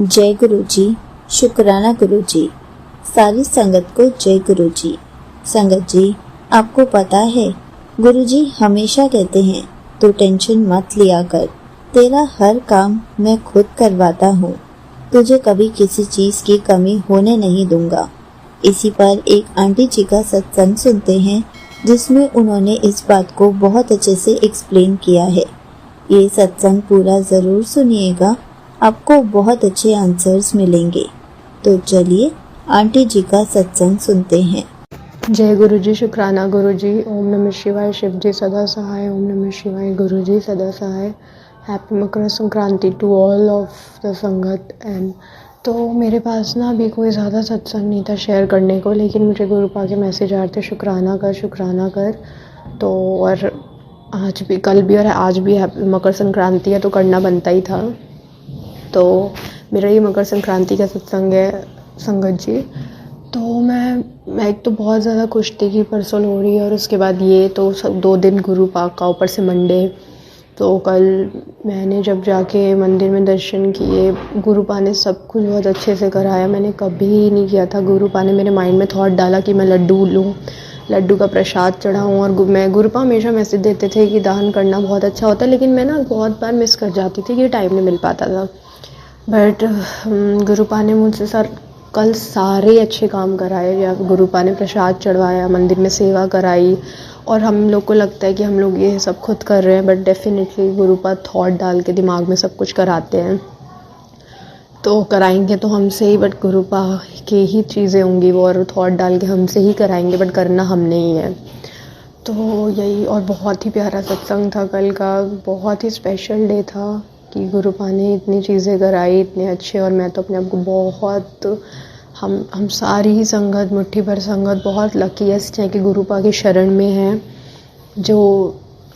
जय गुरु जी। शुक्राना गुरु जी। सारी संगत को जय गुरु जी। संगत जी, आपको पता है गुरु जी हमेशा कहते हैं तू टेंशन मत लिया कर, तेरा हर काम मैं खुद करवाता हूँ, तुझे कभी किसी चीज की कमी होने नहीं दूंगा। इसी पर एक आंटी जी का सत्संग सुनते हैं जिसमें उन्होंने इस बात को बहुत अच्छे से एक्सप्लेन किया है। ये सत्संग पूरा जरूर सुनिएगा, आपको बहुत अच्छे आंसर्स मिलेंगे। तो चलिए आंटी जी का सत्संग सुनते हैं। जय गुरु जी। शुक्राना गुरु जी। ओम नमः शिवाय। शिव जी सदा सहाय। ओम नमः शिवाय। गुरु जी सदा सहाय। Happy Makar Sankranti to all of the sangat. And तो मेरे पास ना अभी कोई ज़्यादा सत्संग नहीं था शेयर करने को, लेकिन मुझे गुरु पा के मैसेज आ रहे थे शुक्राना कर शुक्राना कर। तो और आज भी, कल भी और आज भी मकर संक्रांति है तो करना बनता ही था। तो मेरा ये मकर संक्रांति का सत्संग है संगत जी। तो मैं एक तो बहुत ज़्यादा खुश थी कि परसों लोहड़ी और उसके बाद ये तो सब 2 दिन गुरु पाक का, ऊपर से मंडे। तो कल मैंने जब जाके मंदिर में दर्शन किए, गुरु पा ने सब कुछ बहुत अच्छे से कराया। मैंने कभी नहीं किया था। गुरु पा ने मेरे माइंड में थॉट डाला कि मैं लड्डू लूँ, लड्डू का प्रसाद चढ़ाऊँ। और मैं गुरु पा हमेशा मैसेज देते थे कि दान करना बहुत अच्छा होता है, लेकिन मैं ना बहुत बार मिस कर जाती थी कि टाइम नहीं मिल पाता था। बट गुरु पा ने मुझसे कल सारे अच्छे काम कराए। या गुरु पा ने प्रसाद चढ़वाया, मंदिर में सेवा कराई। और हम लोग को लगता है कि हम लोग ये सब खुद कर रहे हैं, बट डेफिनेटली गुरु पा थॉट डाल के दिमाग में सब कुछ कराते हैं। तो कराएंगे तो हमसे ही, बट गुरु पा के ही चीज़ें होंगी वो, और थॉट डाल के हमसे ही कराएंगे, बट करना हमने ही है। तो यही। और बहुत ही प्यारा सत्संग था कल का, बहुत ही स्पेशल डे था कि गुरु पा ने इतनी चीज़ें कराई, इतने अच्छे। और मैं तो अपने आप को बहुत, हम सारी ही संगत, मुट्ठी भर संगत बहुत लकीएस्ट हैं कि गुरु पा की शरण में है, जो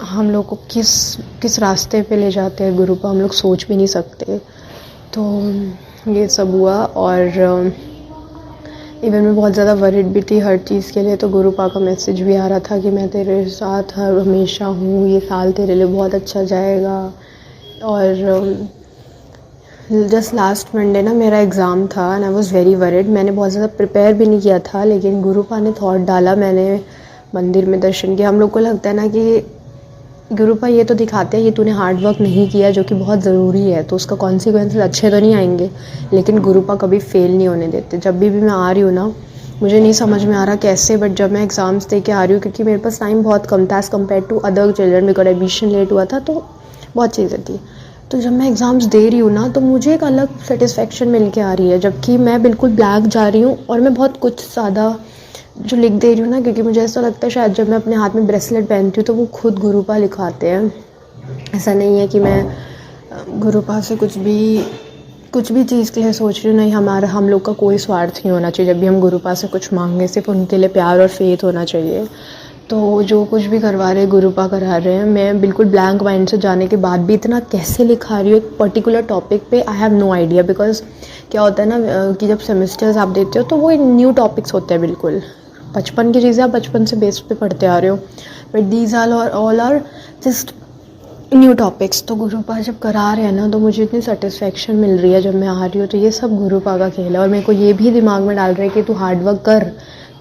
हम लोग को किस रास्ते पे ले जाते हैं गुरु पा, हम लोग सोच भी नहीं सकते। तो ये सब हुआ। और इवन मैं बहुत ज़्यादा वरिड भी थी हर चीज़ के लिए। तो गुरु पा का मैसेज भी आ रहा था कि मैं तेरे साथ हमेशा हूँ, ये साल तेरे लिए बहुत अच्छा जाएगा। और जस्ट लास्ट मंडे ना मेरा एग्ज़ाम था and I was very worried. मैंने बहुत ज़्यादा प्रिपेयर भी नहीं किया था, लेकिन गुरु पा ने थॉट डाला, मैंने मंदिर में दर्शन किया। हम लोग को लगता है ना कि गुरु पा ये तो दिखाते हैं कि तूने हार्ड वर्क नहीं किया, जो कि बहुत ज़रूरी है, तो उसका कॉन्सिक्वेंसेस अच्छे तो नहीं आएंगे, लेकिन गुरु पा कभी फेल नहीं होने देते। जब भी मैं आ रही हूँ ना, मुझे नहीं समझ में आ रहा कैसे, बट जब मैं एग्ज़ाम्स दे के आ रही हूँ, क्योंकि मेरे पास टाइम बहुत कम था as compared to other children, because admission late हुआ था, तो बहुत चीज़ें थी। तो जब मैं एग्ज़ाम्स दे रही हूँ ना, तो मुझे एक अलग सेटिस्फेक्शन मिल के आ रही है, जबकि मैं बिल्कुल ब्लैंक जा रही हूँ। और मैं बहुत कुछ ज़्यादा जो लिख दे रही हूँ ना, क्योंकि मुझे ऐसा लगता है शायद जब मैं अपने हाथ में ब्रेसलेट पहनती हूँ तो वो खुद गुरु पा लिखाते हैं। ऐसा नहीं है कि मैं गुरु पा से कुछ भी चीज़ के लिए सोच रही हूँ, नहीं। हम लोग का कोई स्वार्थ नहीं होना चाहिए जब भी हम गुरु पा से कुछ मांगे, सिर्फ उनके लिए प्यार और फेथ होना चाहिए। तो जो कुछ भी करवा रहे हैं गुरु पा करा रहे हैं। मैं बिल्कुल ब्लैंक माइंड से जाने के बाद भी इतना कैसे लिखा रही हूँ एक पर्टिकुलर टॉपिक पे, I have no idea. Because क्या होता है ना कि जब सेमेस्टर्स आप देते हो तो वो न्यू टॉपिक्स होते हैं, बिल्कुल बचपन की चीज़ें आप बचपन से बेस पे पढ़ते आ रहे हो, but these all are just new topics. तो गुरु पा जब करा रहे हैं ना, तो मुझे इतनी सेटिस्फेक्शन मिल रही है जब मैं आ रही हूँ। तो ये सब गुरु पा का खेल है। और मेरे को ये भी दिमाग में डाल रहे हैं कि तू हार्डवर्क कर,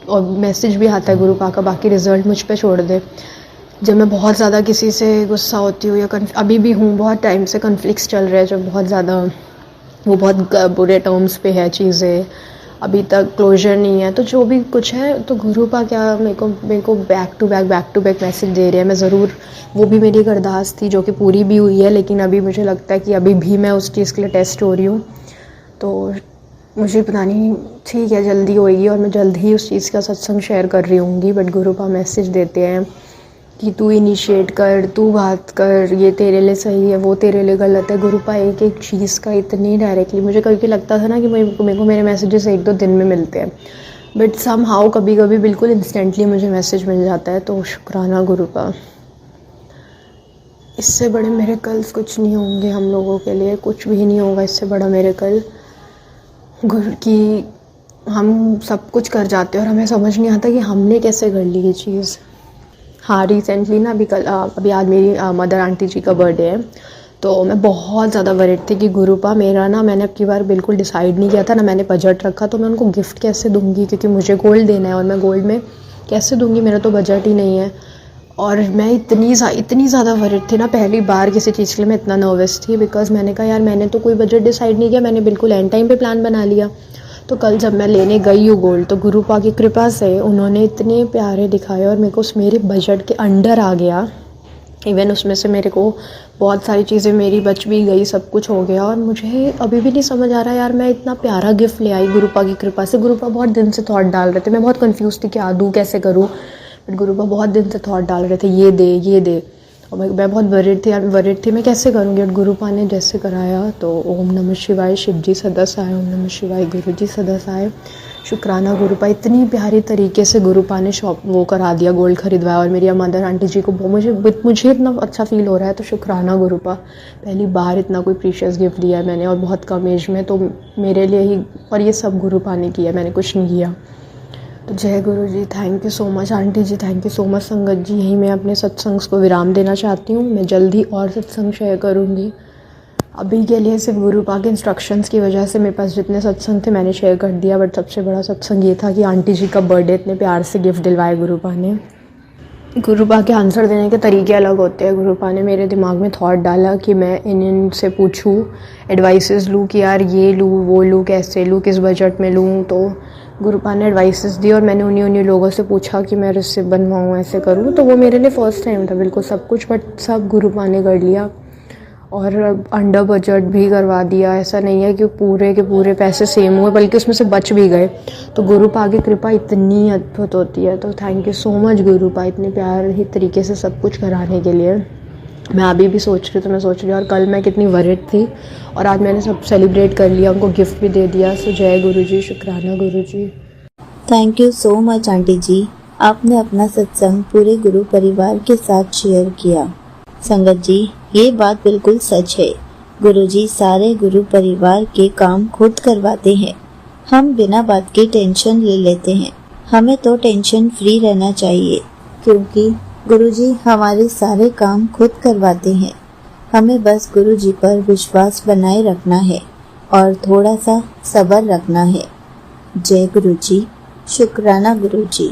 और मैसेज भी आता है गुरु पा का, बाकी रिजल्ट मुझ पे छोड़ दे। जब मैं बहुत ज़्यादा किसी से गुस्सा होती हूँ, या अभी भी हूँ, बहुत टाइम से कन्फ्लिक्ट्स चल रहे हैं, जब बहुत ज़्यादा वो बहुत बुरे टर्म्स पे है चीज़ें, अभी तक क्लोजर नहीं है, तो जो भी कुछ है, तो गुरु पा क्या मेरे को बैक टू बैक मैसेज दे रहे हैं। मैं ज़रूर, वो भी मेरी एक अरदास थी जो कि पूरी भी हुई है, लेकिन अभी मुझे लगता है कि अभी भी मैं उस चीज़ के लिए टेस्ट हो रही हूँ। तो मुझे पता नहीं, ठीक है, जल्दी होएगी और मैं जल्द ही उस चीज़ का सत्संग शेयर कर रही होंगी। बट गुरु पा मैसेज देते हैं कि तू इनिशिएट कर, तू बात कर, ये तेरे लिए सही है, वो तेरे लिए गलत है। गुरु पा एक एक चीज़ का इतनी डायरेक्टली, मुझे कभी लगता था ना कि मेरे को मेरे मैसेजेस 1-2 दिन में मिलते हैं, बट सम हाउ कभी कभी बिल्कुल इंस्टेंटली मुझे मैसेज मिल जाता है। तो शुक्राना गुरु पा। इससे बड़े मिरेकल्स कुछ नहीं होंगे हम लोगों के लिए, कुछ भी नहीं होगा इससे बड़ा मिरेकल। गुरु की हम सब कुछ कर जाते हैं और हमें समझ नहीं आता कि हमने कैसे कर ली ये चीज़। हाँ, रिसेंटली ना अभी आज मेरी मदर आंटी जी का बर्थडे है, तो मैं बहुत ज़्यादा वरीड थी कि गुरुपा मेरा ना, मैंने अब की बार बिल्कुल डिसाइड नहीं किया था, ना मैंने बजट रखा, तो मैं उनको गिफ्ट कैसे दूँगी, क्योंकि मुझे गोल्ड देना है और मैं गोल्ड में कैसे दूँगी, मेरा तो बजट ही नहीं है। और मैं इतनी ज़्यादा वरीड थी ना, पहली बार किसी चीज़ के लिए मैं इतना नर्वस थी, बिकॉज़ मैंने कहा यार मैंने तो कोई बजट डिसाइड नहीं किया, मैंने बिल्कुल एंड टाइम पे प्लान बना लिया। तो कल जब मैं लेने गई हूँ गोल्ड, तो गुरुपा की कृपा से उन्होंने इतने प्यारे दिखाए और मेरे को मेरे बजट के अंडर आ गया। इवन उसमें से मेरे को बहुत सारी चीज़ें मेरी बच भी गई, सब कुछ हो गया। और मुझे अभी भी नहीं समझ आ रहा यार, मैं इतना प्यारा गिफ्ट ले आई गुरुपा की कृपा से। गुरुपा बहुत दिन से थॉट डाल रहे थे, मैं बहुत कंफ्यूज थी क्या दूँ, कैसे करूँ, बट गुरुपा बहुत दिन से थॉट डाल रहे थे ये दे। और मैं बहुत वरीड थी मैं कैसे करूँगी, और गुरुपा ने जैसे कराया। तो ओम नमः शिवाय, शिव जी सदा सहाय, ओम नमः शिवाय, गुरु जी सदा सहाय, शुक्राना गुरुपा। इतनी प्यारी तरीके से गुरुपा ने वो करा दिया, गोल्ड खरीदवाया। और मेरी मदर आंटी जी को मुझे इतना अच्छा फील हो रहा है, तो शुक्राना गुरुपा। पहली बार इतना कोई प्रीशियस गिफ्ट दिया है मैंने, और बहुत कम एज में, तो मेरे लिए ही, और ये सब गुरुपा ने किया, मैंने कुछ नहीं किया। तो जय Guru ji, thank you so much aunty ji, thank you so much sangat ji. यहीं मैं अपने सत्संग को विराम देना चाहती हूँ। मैं जल्दी और सत्संग शेयर करूँगी। अभी के लिए सिर्फ गुरुपा के इंस्ट्रक्शंस की वजह से मेरे पास जितने सत्संग थे मैंने शेयर कर दिया, बट सबसे बड़ा सत्संग ये था कि आंटी जी का बर्थडे इतने प्यार से गिफ्ट दिलवाए गुरुपा ने। गुरुपा के आंसर देने के तरीके अलग होते हैं। गुरुपा ने मेरे दिमाग में थॉट डाला कि मैं इनसे पूछूं, एडवाइसेस लूँ कि यार ये लूँ वो लूँ, कैसे लूँ, किस बजट में लूँ। तो गुरुपा ने एडवाइसेस दी और मैंने उन्हीं लोगों से पूछा कि मैं रिसिप्ट बनवाऊँ, ऐसे करूँ। तो वो मेरे लिए फ़र्स्ट टाइम था बिल्कुल सब कुछ, बट सब गुरुपा ने कर लिया। और अंडर बजट भी करवा दिया। ऐसा नहीं है कि पूरे के पूरे पैसे सेम हुए, बल्कि उसमें से बच भी गए। तो गुरुपा की कृपा इतनी अद्भुत होती है। तो थैंक यू सो मच गुरुपा, इतने प्यार ही तरीके से सब कुछ कराने के लिए। मैं अभी भी सोच रही, तो मैं सोच रही हूँ और कल मैं कितनी वरीड थी, और आज मैंने सब सेलिब्रेट कर लिया, उनको गिफ्ट भी दे दिया। सो जय गुरु जी, शुक्राना Guru ji. Thank you so much aunty ji, आपने अपना सत्संग पूरे गुरु परिवार के साथ शेयर किया। संगत जी, ये बात बिल्कुल सच है। गुरुजी सारे गुरु परिवार के काम खुद करवाते हैं। हम बिना बात की टेंशन ले लेते हैं। हमें तो टेंशन फ्री रहना चाहिए, क्योंकि गुरुजी हमारे सारे काम खुद करवाते हैं। हमें बस गुरुजी पर विश्वास बनाए रखना है और थोड़ा सा सब्र रखना है। जय गुरुजी, शुक्राना गुरुजी।